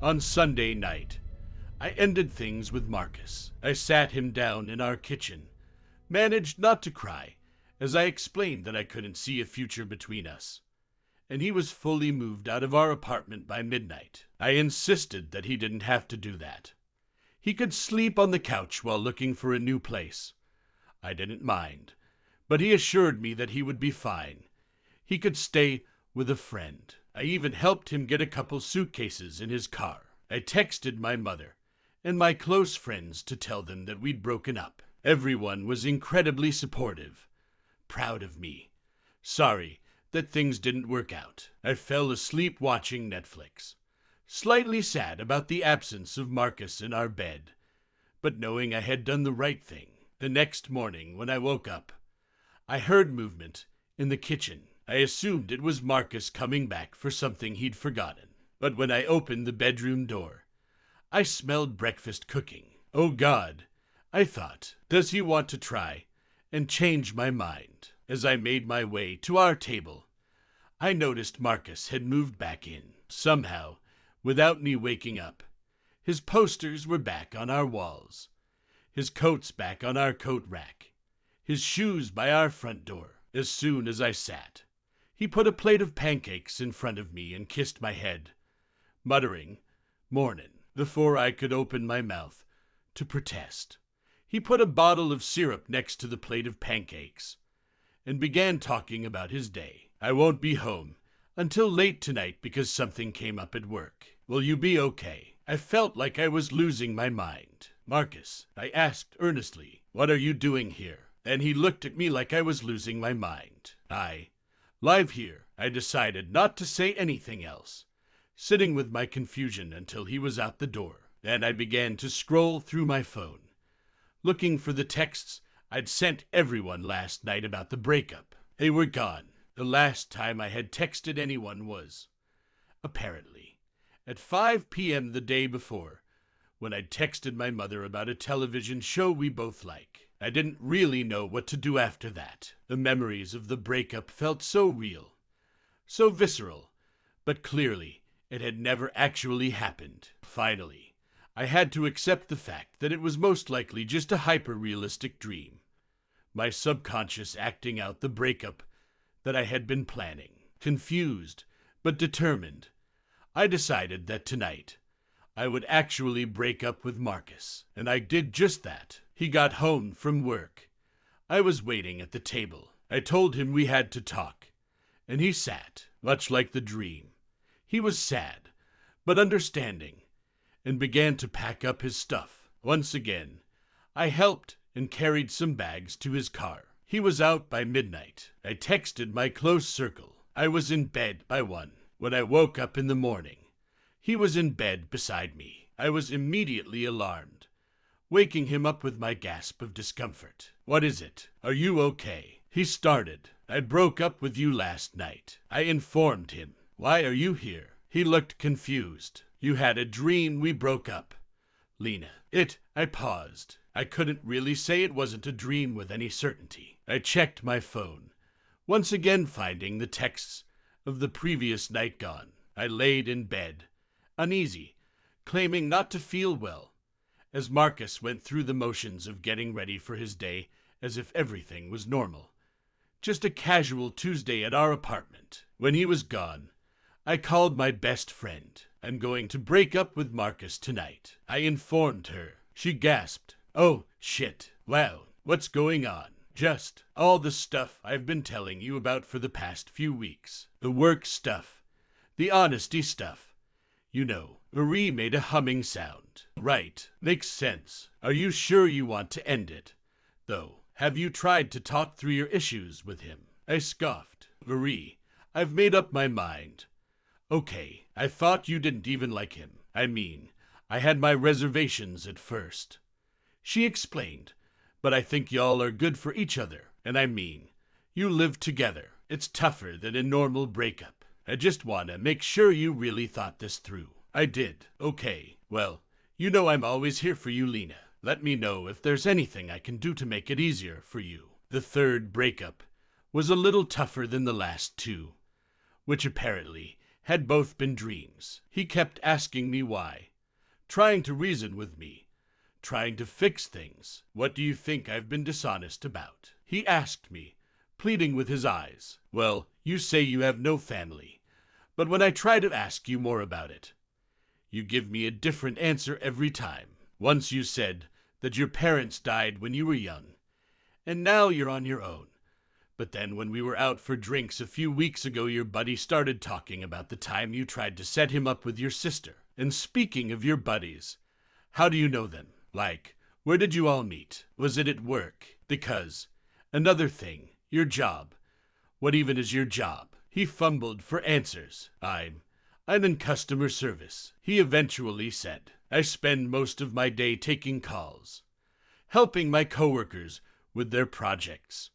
On Sunday night, I ended things with Marcus. I sat him down in our kitchen, managed not to cry, as I explained that I couldn't see a future between us, and he was fully moved out of our apartment by midnight. I insisted that he didn't have to do that. He could sleep on the couch while looking for a new place. I didn't mind, but he assured me that he would be fine. He could stay with a friend. I even helped him get a couple suitcases in his car. I texted my mother and my close friends to tell them that we'd broken up. Everyone was incredibly supportive, proud of me. Sorry that things didn't work out. I fell asleep watching Netflix, slightly sad about the absence of Marcus in our bed, but knowing I had done the right thing. The next morning, when I woke up, I heard movement in the kitchen. I assumed it was Marcus coming back for something he'd forgotten. But when I opened the bedroom door, I smelled breakfast cooking. Oh God, I thought, does he want to try and change my mind? As I made my way to our table, I noticed Marcus had moved back in. Somehow, without me waking up, his posters were back on our walls, his coats back on our coat rack, his shoes by our front door. As soon as I sat, he put a plate of pancakes in front of me and kissed my head, muttering, "Mornin'," before I could open my mouth to protest. He put a bottle of syrup next to the plate of pancakes and began talking about his day. "I won't be home until late tonight because something came up at work. Will you be okay?" I felt like I was losing my mind. "Marcus," I asked earnestly, "what are you doing here?" And he looked at me like I was losing my mind. Live here. I decided not to say anything else, sitting with my confusion until he was out the door. Then I began to scroll through my phone, looking for the texts I'd sent everyone last night about the breakup. They were gone. The last time I had texted anyone was, apparently, at 5 p.m. the day before, when I'd texted my mother about a television show we both like. I didn't really know what to do after that. The memories of the breakup felt so real, so visceral, but clearly it had never actually happened. Finally, I had to accept the fact that it was most likely just a hyper-realistic dream, my subconscious acting out the breakup that I had been planning. Confused, but determined, I decided that tonight I would actually break up with Marcus, and I did just that. He got home from work. I was waiting at the table. I told him we had to talk, and he sat, much like the dream. He was sad, but understanding, and began to pack up his stuff. Once again, I helped and carried some bags to his car. He was out by midnight. I texted my close circle. I was in bed by 1. When I woke up in the morning, he was in bed beside me. I was immediately alarmed, waking him up with my gasp of discomfort. "What is it? Are you okay?" He started. "I broke up with you last night." I informed him. "Why are you here?" He looked confused. "You had a dream we broke up, Lena." I paused. I couldn't really say it wasn't a dream with any certainty. I checked my phone, once again finding the texts of the previous night gone. I laid in bed, uneasy, claiming not to feel well, as Marcus went through the motions of getting ready for his day as if everything was normal. Just a casual Tuesday at our apartment. When he was gone, I called my best friend. "I'm going to break up with Marcus tonight," I informed her. She gasped. "Oh, shit. Wow, what's going on?" "Just all the stuff I've been telling you about for the past few weeks. The work stuff, the honesty stuff. You know." Marie made a humming sound. "Right, makes sense. Are you sure you want to end it, though? Have you tried to talk through your issues with him?" I scoffed. "Marie, I've made up my mind." "Okay, I thought you didn't even like him. I mean, I had my reservations at first." She explained, "But I think y'all are good for each other. And I mean, you live together. It's tougher than a normal breakup. I just want to make sure you really thought this through." I did. "Okay, well, you know I'm always here for you, Lena. Let me know if there's anything I can do to make it easier for you." The third breakup was a little tougher than the last two, which apparently had both been dreams. He kept asking me why, trying to reason with me, trying to fix things. What do you think I've been dishonest about? He asked me, pleading with his eyes. Well, you say you have no family, but when I try to ask you more about it, you give me a different answer every time. Once you said that your parents died when you were young, and now you're on your own. But then when we were out for drinks a few weeks ago, your buddy started talking about the time you tried to set him up with your sister. And speaking of your buddies, how do you know them? Like, where did you all meet? Was it at work? Because, another thing, your job. What even is your job? He fumbled for answers. I'm in customer service. He eventually said, I spend most of my day taking calls, helping my coworkers with their projects,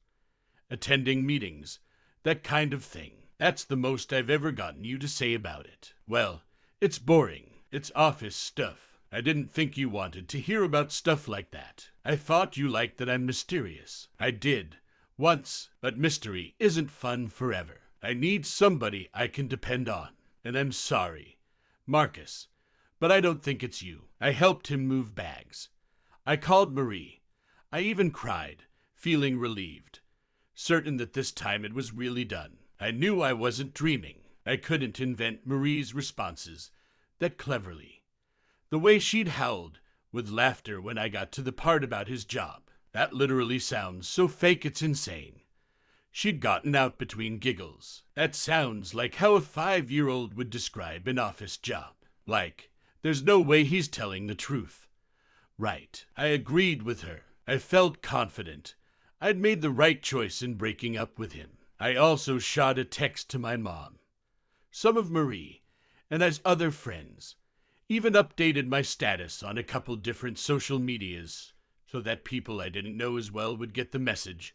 attending meetings, that kind of thing. That's the most I've ever gotten you to say about it. Well, it's boring. It's office stuff. I didn't think you wanted to hear about stuff like that. I thought you liked that I'm mysterious. I did, once, but mystery isn't fun forever. I need somebody I can depend on. And I'm sorry, Marcus, but I don't think it's you. I helped him move bags. I called Marie. I even cried, feeling relieved, certain that this time it was really done. I knew I wasn't dreaming. I couldn't invent Marie's responses that cleverly. The way she'd howled with laughter when I got to the part about his job. That literally sounds so fake it's insane. She'd gotten out between giggles. That sounds like how a 5-year-old would describe an office job. Like, there's no way he's telling the truth. Right. I agreed with her. I felt confident. I'd made the right choice in breaking up with him. I also shot a text to my mom, some of Marie, and his other friends. Even updated my status on a couple different social medias so that people I didn't know as well would get the message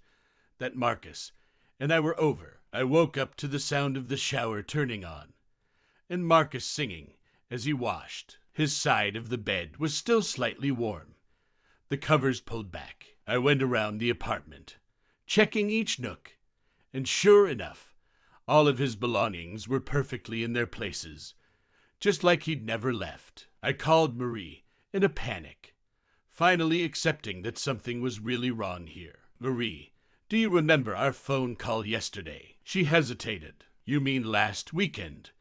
that Marcus and I were over. I woke up to the sound of the shower turning on and Marcus singing as he washed. His side of the bed was still slightly warm, the covers pulled back. I went around the apartment, checking each nook, and sure enough, all of his belongings were perfectly in their places, just like he'd never left. I called Marie in a panic, finally accepting that something was really wrong here. Marie, do you remember our phone call yesterday? She hesitated. You mean last weekend,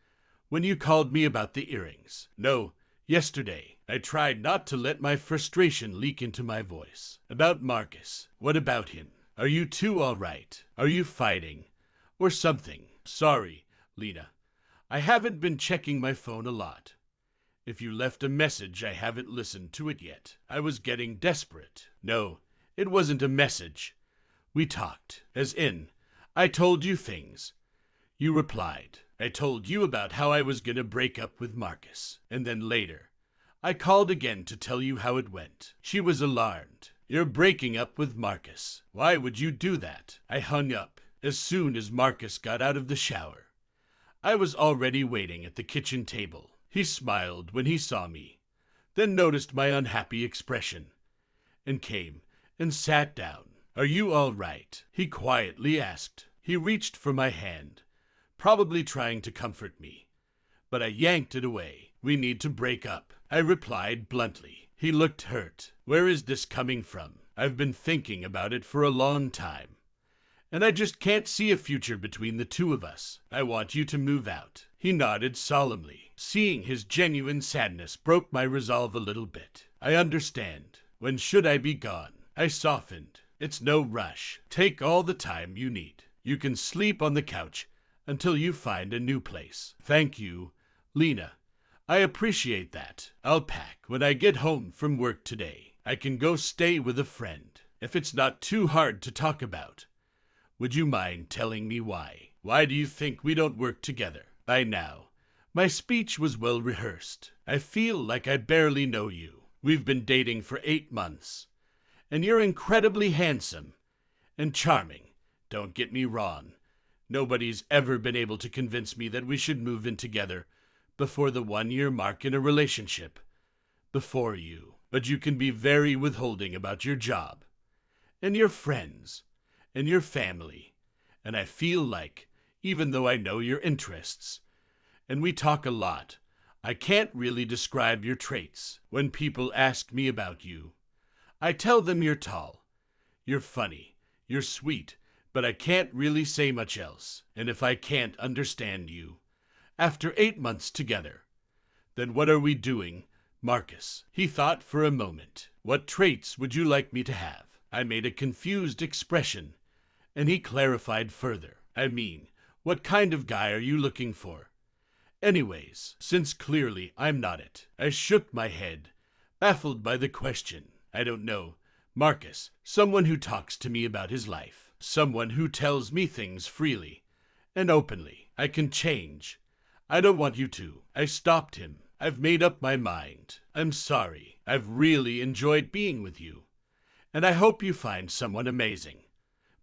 when you called me about the earrings? No, yesterday. I tried not to let my frustration leak into my voice. About Marcus. What about him? Are you two all right? Are you fighting? Or something? Sorry, Lena. I haven't been checking my phone a lot. If you left a message, I haven't listened to it yet. I was getting desperate. No, it wasn't a message. We talked. As in, I told you things. You replied. I told you about how I was gonna break up with Marcus. And then later, I called again to tell you how it went. She was alarmed. You're breaking up with Marcus. Why would you do that? I hung up as soon as Marcus got out of the shower. I was already waiting at the kitchen table. He smiled when he saw me, then noticed my unhappy expression, and came and sat down. Are you all right? He quietly asked. He reached for my hand, probably trying to comfort me, but I yanked it away. We need to break up, I replied bluntly. He looked hurt. Where is this coming from? I've been thinking about it for a long time, and I just can't see a future between the two of us. I want you to move out. He nodded solemnly. Seeing his genuine sadness broke my resolve a little bit. I understand. When should I be gone? I softened. It's no rush. Take all the time you need. You can sleep on the couch until you find a new place. Thank you, Lena. I appreciate that. I'll pack when I get home from work today. I can go stay with a friend. If it's not too hard to talk about, would you mind telling me why? Why do you think we don't work together? By now, my speech was well rehearsed. I feel like I barely know you. We've been dating for 8 months, and you're incredibly handsome and charming. Don't get me wrong. Nobody's ever been able to convince me that we should move in together before the 1-year mark in a relationship. Before you. But you can be very withholding about your job, and your friends, and your family. And I feel like, even though I know your interests, and we talk a lot. I can't really describe your traits. When people ask me about you, I tell them you're tall, you're funny, you're sweet, but I can't really say much else. And if I can't understand you, after 8 months together, then what are we doing, Marcus? He thought for a moment. What traits would you like me to have? I made a confused expression, and he clarified further. I mean, what kind of guy are you looking for? Anyways, since clearly I'm not it, I shook my head, baffled by the question. I don't know. Marcus, someone who talks to me about his life, someone who tells me things freely and openly. I can change. I don't want you to. I stopped him. I've made up my mind. I'm sorry. I've really enjoyed being with you, and I hope you find someone amazing.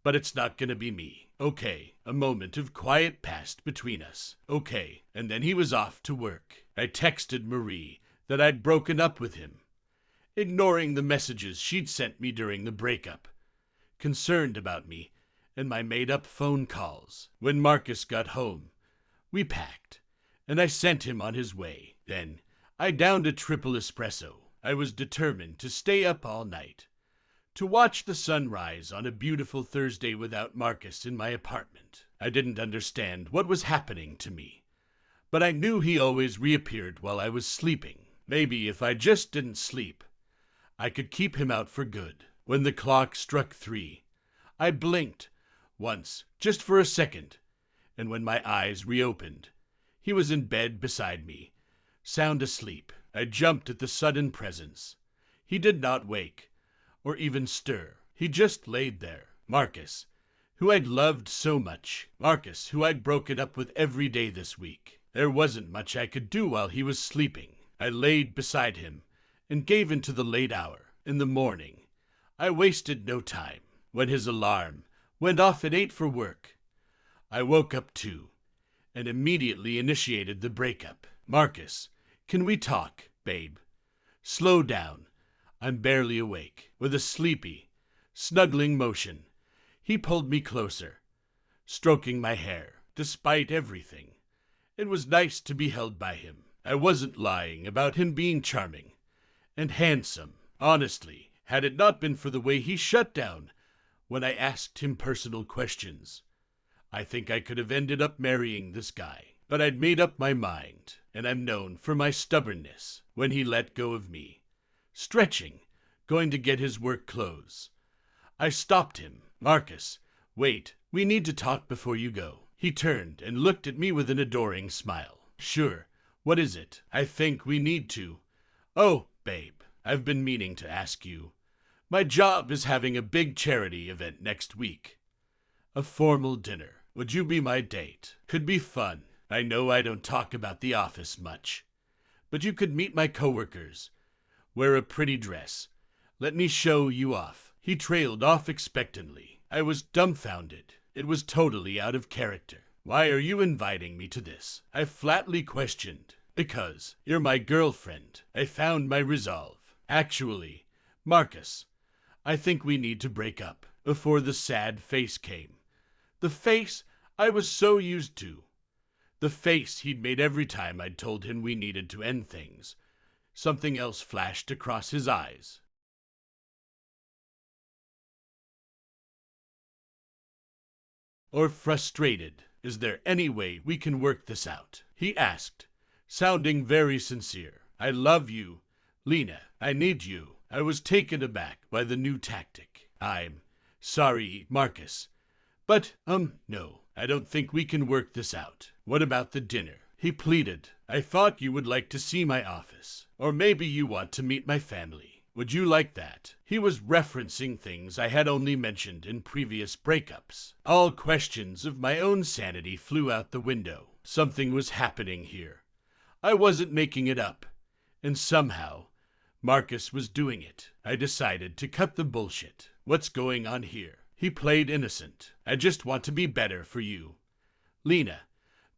But it's not gonna be me. Okay, a moment of quiet passed between us. Okay, and then he was off to work. I texted Marie that I'd broken up with him, ignoring the messages she'd sent me during the breakup, concerned about me and my made-up phone calls. When Marcus got home, we packed, and I sent him on his way. Then I downed a triple espresso. I was determined to stay up all night, to watch the sunrise on a beautiful Thursday without Marcus in my apartment. I didn't understand what was happening to me, but I knew he always reappeared while I was sleeping. Maybe if I just didn't sleep, I could keep him out for good. When the clock struck 3, I blinked once, just for a second, and when my eyes reopened, he was in bed beside me, sound asleep. I jumped at the sudden presence. He did not wake or even stir. He just laid there. Marcus, who I'd loved so much. Marcus, who I'd broken up with every day this week. There wasn't much I could do while he was sleeping. I laid beside him and gave into the late hour. In the morning, I wasted no time. When his alarm went off at 8 for work, I woke up too and immediately initiated the breakup. Marcus, can we talk, babe? Slow down. I'm barely awake. With a sleepy, snuggling motion, he pulled me closer, stroking my hair. Despite everything, it was nice to be held by him. I wasn't lying about him being charming and handsome. Honestly, had it not been for the way he shut down when I asked him personal questions, I think I could have ended up marrying this guy. But I'd made up my mind, and I'm known for my stubbornness. When he let go of me, stretching, going to get his work clothes, I stopped him. Marcus, wait, we need to talk before you go. He turned and looked at me with an adoring smile. Sure, what is it? I think we need to. Oh, babe, I've been meaning to ask you. My job is having a big charity event next week. A formal dinner. Would you be my date? Could be fun. I know I don't talk about the office much, but you could meet my coworkers. Wear a pretty dress. Let me show you off. He trailed off expectantly. I was dumbfounded. It was totally out of character. Why are you inviting me to this? I flatly questioned. Because you're my girlfriend. I found my resolve. Actually, Marcus, I think we need to break up. Before the sad face came. The face I was so used to. The face he'd made every time I'd told him we needed to end things. Something else flashed across his eyes. Or frustrated. Is there any way we can work this out? He asked, sounding very sincere. I love you, Lena. I need you. I was taken aback by the new tactic. I'm sorry, Marcus. But, no, I don't think we can work this out. What about the dinner? He pleaded. I thought you would like to see my office. Or maybe you want to meet my family. Would you like that? He was referencing things I had only mentioned in previous breakups. All questions of my own sanity flew out the window. Something was happening here. I wasn't making it up. And somehow, Marcus was doing it. I decided to cut the bullshit. What's going on here? He played innocent. I just want to be better for you, Lena,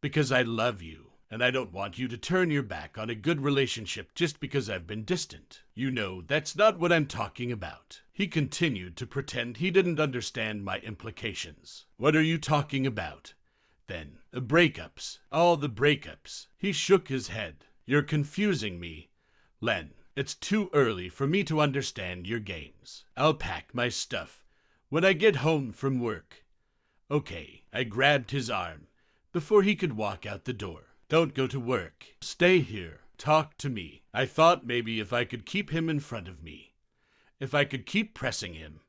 because I love you, and I don't want you to turn your back on a good relationship just because I've been distant. You know, that's not what I'm talking about. He continued to pretend he didn't understand my implications. What are you talking about? then. The breakups. All the breakups. He shook his head. You're confusing me, Len. It's too early for me to understand your games. I'll pack my stuff when I get home from work. Okay, I grabbed his arm before he could walk out the door. Don't go to work. Stay here. Talk to me. I thought maybe if I could keep him in front of me, if I could keep pressing him,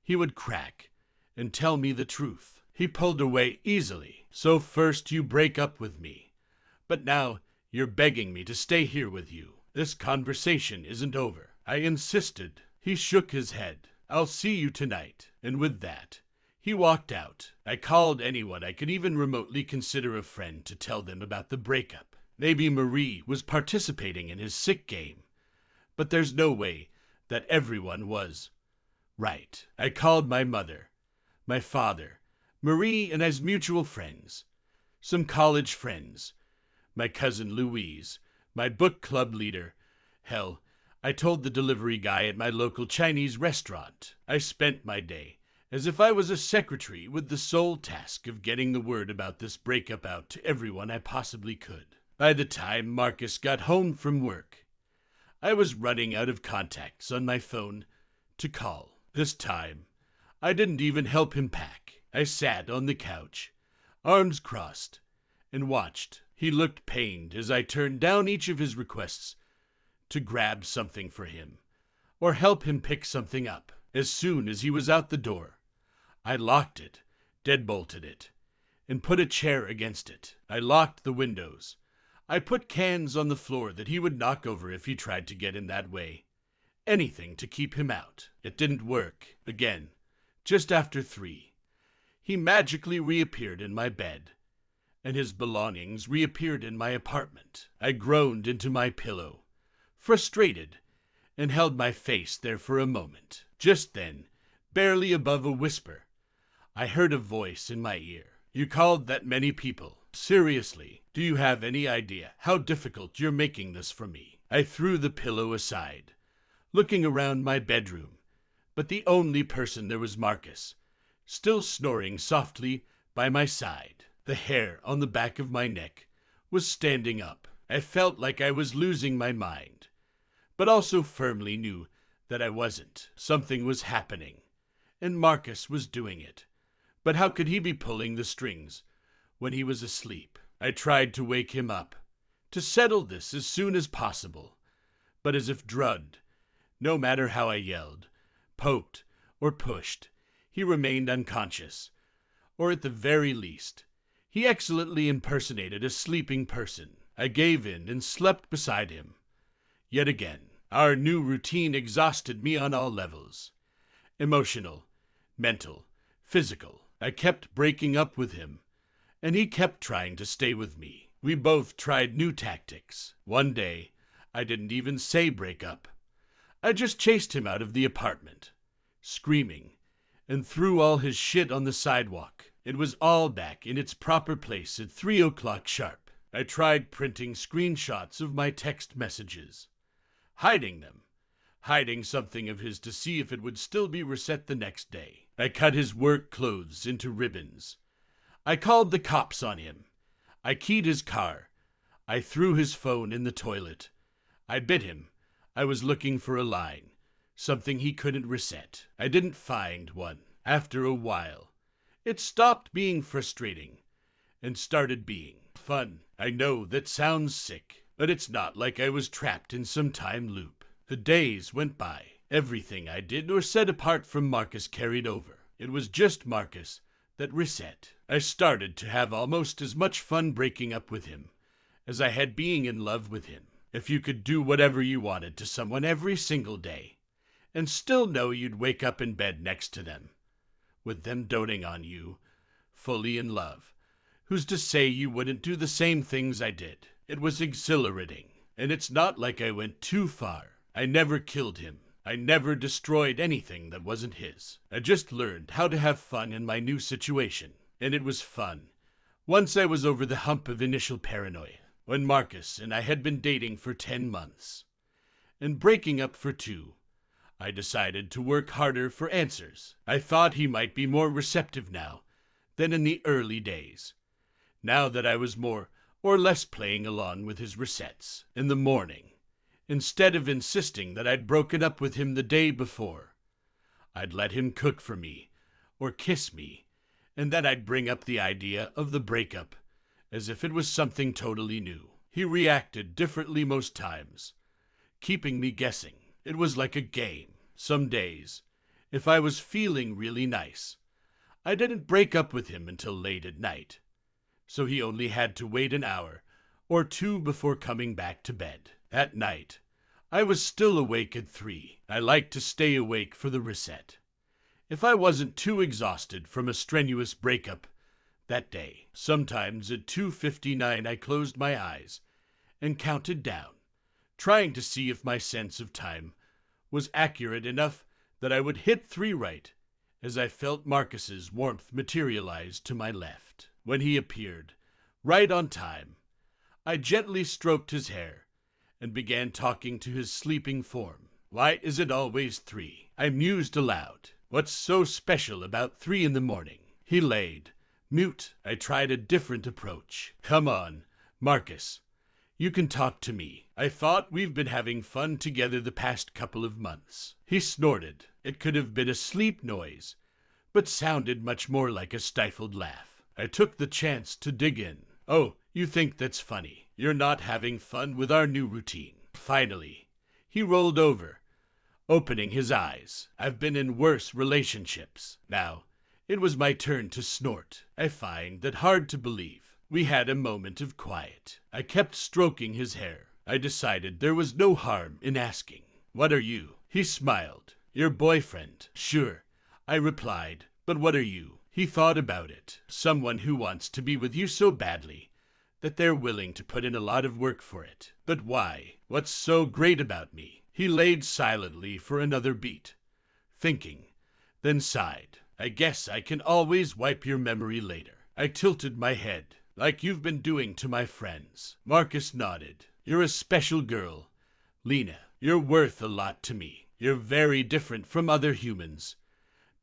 he would crack and tell me the truth. He pulled away easily. So first you break up with me, but now you're begging me to stay here with you. This conversation isn't over. I insisted. He shook his head. I'll see you tonight. And with that, he walked out. I called anyone I could even remotely consider a friend to tell them about the breakup. Maybe Marie was participating in his sick game, but there's no way that everyone was. Right. I called my mother, my father, Marie and his mutual friends, some college friends, my cousin Louise, my book club leader. Hell, I told the delivery guy at my local Chinese restaurant. I spent my day as if I was a secretary with the sole task of getting the word about this breakup out to everyone I possibly could. By the time Marcus got home from work, I was running out of contacts on my phone to call. This time, I didn't even help him pack. I sat on the couch, arms crossed, and watched. He looked pained as I turned down each of his requests to grab something for him or help him pick something up. As soon as he was out the door, I locked it, deadbolted it, and put a chair against it. I locked the windows. I put cans on the floor that he would knock over if he tried to get in that way. Anything to keep him out. It didn't work. Again, just after 3, he magically reappeared in my bed, and his belongings reappeared in my apartment. I groaned into my pillow, frustrated, and held my face there for a moment. Just then, barely above a whisper, I heard a voice in my ear. You called that many people. Seriously, do you have any idea how difficult you're making this for me? I threw the pillow aside, looking around my bedroom, but the only person there was Marcus, still snoring softly by my side. The hair on the back of my neck was standing up. I felt like I was losing my mind, but also firmly knew that I wasn't. Something was happening, and Marcus was doing it. But how could he be pulling the strings when he was asleep? I tried to wake him up, to settle this as soon as possible, but as if drugged, no matter how I yelled, poked, or pushed, he remained unconscious, or at the very least, he excellently impersonated a sleeping person. I gave in and slept beside him. Yet again, our new routine exhausted me on all levels. Emotional, mental, physical. I kept breaking up with him, and he kept trying to stay with me. We both tried new tactics. One day, I didn't even say break up. I just chased him out of the apartment, screaming, and threw all his shit on the sidewalk. It was all back in its proper place at 3 o'clock sharp. I tried printing screenshots of my text messages, hiding them, hiding something of his to see if it would still be reset the next day. I cut his work clothes into ribbons. I called the cops on him. I keyed his car. I threw his phone in the toilet. I bit him. I was looking for a line, something he couldn't reset. I didn't find one. After a while, it stopped being frustrating and started being fun. I know that sounds sick, but it's not like I was trapped in some time loop. The days went by. Everything I did or said apart from Marcus carried over. It was just Marcus that reset. I started to have almost as much fun breaking up with him as I had being in love with him. If you could do whatever you wanted to someone every single day and still know you'd wake up in bed next to them, with them doting on you, fully in love, who's to say you wouldn't do the same things I did? It was exhilarating, and it's not like I went too far. I never killed him. I never destroyed anything that wasn't his. I just learned how to have fun in my new situation, and it was fun once I was over the hump of initial paranoia. When Marcus and I had been dating for 10 months and breaking up for 2, I decided to work harder for answers. I thought he might be more receptive now than in the early days. now that I was more or less playing along with his resets in the morning. Instead of insisting that I'd broken up with him the day before, I'd let him cook for me or kiss me, and then I'd bring up the idea of the breakup as if it was something totally new. He reacted differently most times, keeping me guessing. It was like a game. Some days, if I was feeling really nice, I didn't break up with him until late at night, so he only had to wait an hour or two before coming back to bed. At night, I was still awake at 3. I liked to stay awake for the reset. If I wasn't too exhausted from a strenuous breakup that day, sometimes at 2:59 I closed my eyes and counted down, trying to see if my sense of time was accurate enough that I would hit 3 right as I felt Marcus's warmth materialize to my left. When he appeared, right on time, I gently stroked his hair and began talking to his sleeping form. Why is it always 3? I mused aloud. What's so special about 3 in the morning? He laid mute. I tried a different approach. Come on, Marcus. You can talk to me. I thought we've been having fun together the past couple of months. He snorted. It could have been a sleep noise, but sounded much more like a stifled laugh. I took the chance to dig in. Oh, you think that's funny? You're not having fun with our new routine. Finally, he rolled over, opening his eyes. I've been in worse relationships. Now, it was my turn to snort. I find that hard to believe. We had a moment of quiet. I kept stroking his hair. I decided there was no harm in asking. What are you? He smiled. Your boyfriend. Sure, I replied. But what are you? He thought about it. Someone who wants to be with you so badly that they're willing to put in a lot of work for it. But why? What's so great about me? He laid silently for another beat, thinking, then sighed. I guess I can always wipe your memory later. I tilted my head, like you've been doing to my friends. Marcus nodded. You're a special girl, Lena. You're worth a lot to me. You're very different from other humans.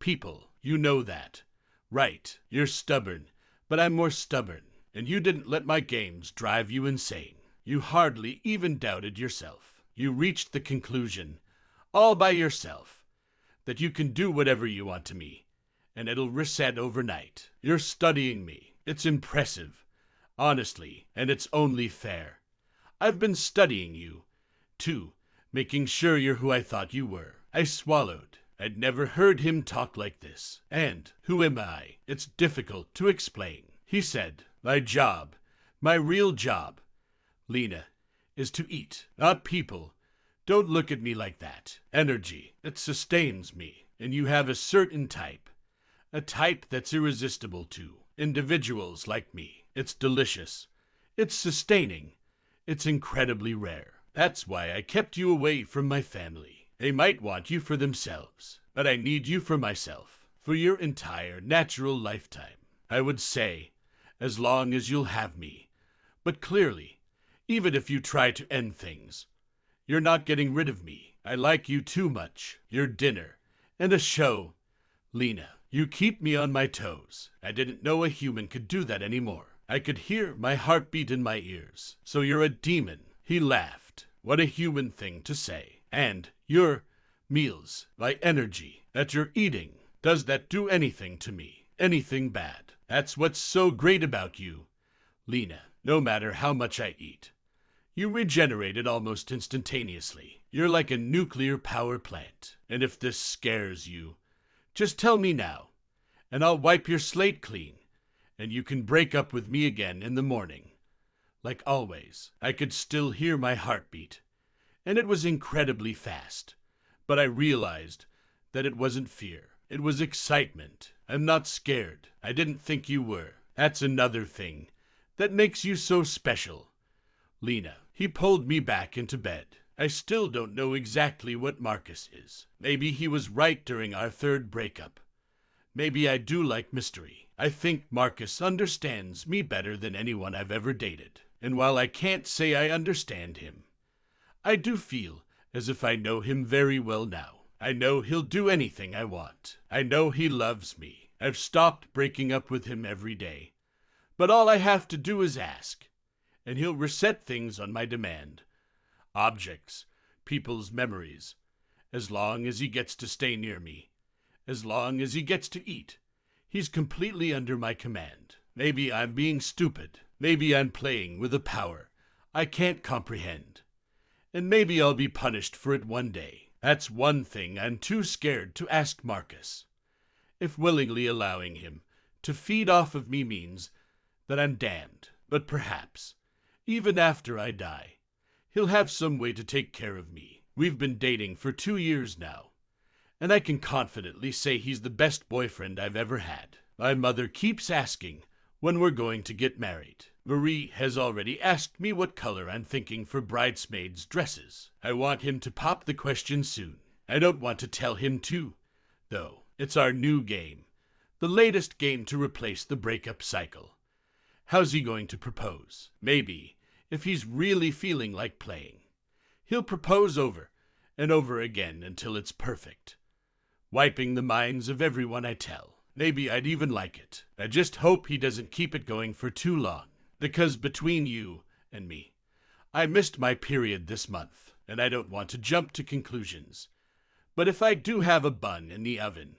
People, you know that. Right, you're stubborn, but I'm more stubborn. And you didn't let my games drive you insane. You hardly even doubted yourself. You reached the conclusion, all by yourself, that you can do whatever you want to me, and it'll reset overnight. You're studying me. It's impressive, honestly, and it's only fair. I've been studying you, too, making sure you're who I thought you were. I swallowed. I'd never heard him talk like this. And who am I? It's difficult to explain. He said, my job, my real job, Lena, is to eat, not people. Don't look at me like that. Energy, it sustains me. And you have a certain type. A type that's irresistible to individuals like me. It's delicious. It's sustaining. It's incredibly rare. That's why I kept you away from my family. They might want you for themselves, but I need you for myself, for your entire natural lifetime. I would say, as long as you'll have me. But clearly, even if you try to end things, you're not getting rid of me. I like you too much. Your dinner and a show. Lena, you keep me on my toes. I didn't know a human could do that anymore. I could hear my heartbeat in my ears. So you're a demon. He laughed. What a human thing to say. And your meals, my energy that you're eating, does that do anything to me? Anything bad? That's what's so great about you, Lena. No matter how much I eat, you regenerate it almost instantaneously. You're like a nuclear power plant. And if this scares you, just tell me now, and I'll wipe your slate clean, and you can break up with me again in the morning. Like always, I could still hear my heartbeat, and it was incredibly fast. But I realized that it wasn't fear. It was excitement. I'm not scared. I didn't think you were. That's another thing that makes you so special, Lena. He pulled me back into bed. I still don't know exactly what Marcus is. Maybe he was right during our 3rd breakup. Maybe I do like mystery. I think Marcus understands me better than anyone I've ever dated. And while I can't say I understand him, I do feel as if I know him very well now. I know he'll do anything I want. I know he loves me. I've stopped breaking up with him every day, But all I have to do is ask, and he'll reset things on my demand. Objects, people's memories, as long as he gets to stay near me, as long as he gets to eat. He's completely under my command. Maybe I'm being stupid. Maybe I'm playing with a power I can't comprehend. And maybe I'll be punished for it one day. That's one thing I'm too scared to ask Marcus. If willingly allowing him to feed off of me means that I'm damned, but perhaps, even after I die, he'll have some way to take care of me. We've been dating for 2 years now, and I can confidently say he's the best boyfriend I've ever had. My mother keeps asking when we're going to get married. Marie has already asked me what color I'm thinking for bridesmaids' dresses. I want him to pop the question soon. I don't want to tell him too, though. It's our new game, the latest game to replace the breakup cycle. How's he going to propose? Maybe, if he's really feeling like playing, he'll propose over and over again until it's perfect, wiping the minds of everyone I tell. Maybe I'd even like it. I just hope he doesn't keep it going for too long, because between you and me, I missed my period this month, and I don't want to jump to conclusions. But if I do have a bun in the oven,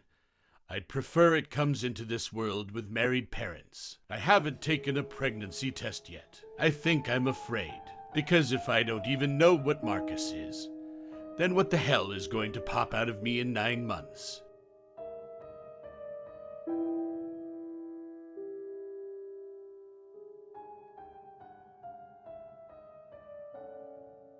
I'd prefer it comes into this world with married parents. I haven't taken a pregnancy test yet. I think I'm afraid, because if I don't even know what Marcus is, then what the hell is going to pop out of me in 9 months?